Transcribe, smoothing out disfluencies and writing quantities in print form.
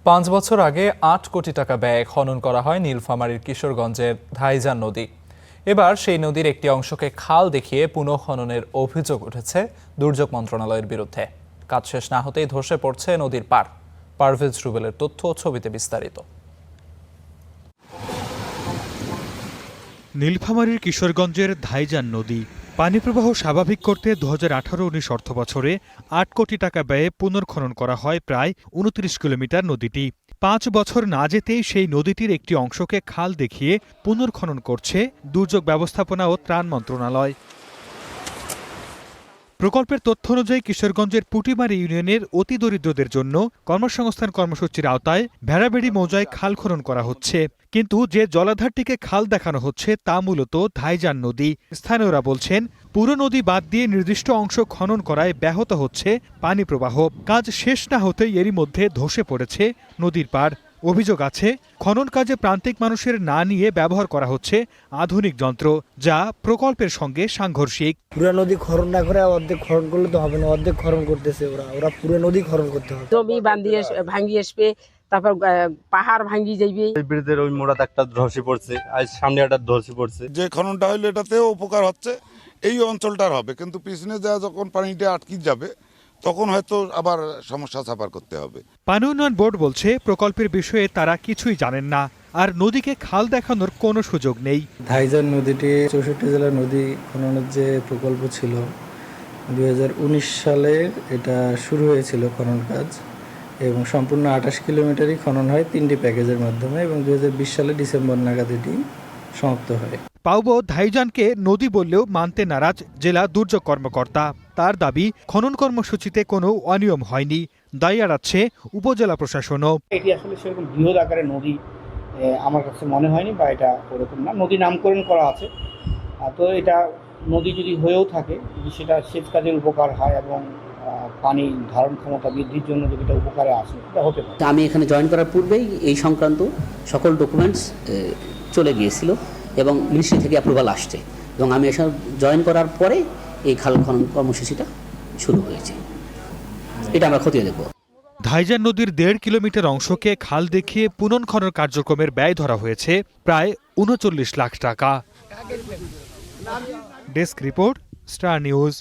5 বছর আগে 8 কোটি টাকা ব্যয়ে খনন করা হয় নীলফামারীর কিশোরগঞ্জের ধাইজান নদী। এবার সেই নদীর একটি অংশকে খাল দেখিয়ে পুনঃখননের অভিযোগ উঠেছে দুর্যোগ মন্ত্রণালয়ের বিরুদ্ধে। কাজ শেষ না হতেই ধসে পড়ছে নদীর পাড়। পারভেজ রুবেলের তথ্য ও ছবিতে বিস্তারিত। নীলফামারীর কিশোরগঞ্জের ধাইজান নদী পানি প্রবাহ স্বাভাবিক করতে 2018-19 অর্থবছরে 8 কোটি টাকা ব্যয়ে পুনর্খনন করা হয় প্রায় 29 কিলোমিটার নদীটি। 5 বছর না যেতেই সেই নদীটির একটি অংশকে খাল দেখিয়ে পুনর্খনন করছে দুর্যোগ ব্যবস্থাপনা ও ত্রাণ মন্ত্রণালয়। প্রকল্পের তথ্য অনুযায়ী কিশোরগঞ্জের পুটিমারি ইউনিয়নের অতি দরিদ্রদের জন্য কর্মসংস্থান কর্মসূচির আওতায় ভেড়াবেড়ি মৌজায় খাল খনন করা হচ্ছে, কিন্তু যে জলাধারটিকে খাল দেখানো হচ্ছে তা মূলত ধাইজান নদী। স্থানীয়রা বলছেন, পুরো নদী বাদ দিয়ে নির্দিষ্ট অংশ খনন করায় ব্যাহত হচ্ছে পানি প্রবাহ। কাজ শেষ না হতেই এরই মধ্যে ধসে পড়েছে নদীর পাড়। অভিযোগ আছে, খনন কাজে প্রান্তিক মানুষের না নিয়ে ব্যবহার করা হচ্ছে আধুনিক যন্ত্র, যা প্রকল্পের সঙ্গে সাংঘর্ষিক। পুরো নদী খনন না করে অর্ধেক খনন করলে তো হবে না, অর্ধেক খনন করতেছে ওরা পুরো নদী খনন করতে হবে। জমি বান্ধিয়ে ভাঙি আসবে, তারপর পাহাড় ভাঙি যাইবে। ব্রিজের ওই মোড়াতে একটা ধসে পড়ছে, আর সামনে একটা ধসে পড়ছে। যে খননটা হইলে এটাতেও উপকার হচ্ছে, এই অঞ্চলটার হবে, কিন্তু পিছনে যা যখন পানিটা আটকে যাবে তখন হয়তো আবার সমস্যা সাফার করতে হবে। পানি উন্নয়ন বোর্ড বলছে, প্রকল্পের বিষয়ে তারা কিছুই জানেন না, আর নদীকে খাল দেখানোর কোনো সুযোগ নেই। ধাইজান নদীটি 64 জেলার নদী খননের যে প্রকল্প ছিল, 2019 সালে এটা শুরু হয়েছিল খনন কাজ, এবং সম্পূর্ণ 28 কিলোমিটারই খনন হয় 3টি প্যাকেজের মাধ্যমে, এবং 2020 সালে ডিসেম্বর নাগাদ এটি সমাপ্ত হয়। পাউবো ধাইজানকে নদী বললেও মানতে নারাজ জেলা দুর্যোগ কর্মকর্তা। তার দাবি, খনন কর্মসূচিতে কোনো অনিয়ম হয়নি, দায়ী এড়াচ্ছে উপজেলা প্রশাসনও। এটি আসলে সেরকম বৃহৎ আকারের নদী আমার কাছে মনে হয়নি, বা এটা ওরকম না। নদী নামকরণ করা আছে, তো এটা নদী যদি হয়েও থাকে, যদি সেটা সেচ কাজের উপকার হয় এবং পানি ধারণ ক্ষমতা বৃদ্ধির জন্য যদি এটা উপকারে আসে, এটা হতে পারে। আমি এখানে জয়েন করার পূর্বেই এই সংক্রান্ত সকল ডকুমেন্টস চলে গিয়েছিল এবং মিনিস্ট্রি থেকে অ্যাপ্রুভাল আসছে, এবং আমি এসব জয়েন করার পরে এই খাল খনন কর্মসূচিটা শুরু হয়েছে। এটা আমরা খতিয়ে দেখব। ধাইজান নদীর 1.5 কিলোমিটার অংশকে খাল দেখিয়ে পুনর্খনন কার্যক্রমের ব্যয় ধরা হয়েছে প্রায় 39 লাখ টাকা। Desk report, star news.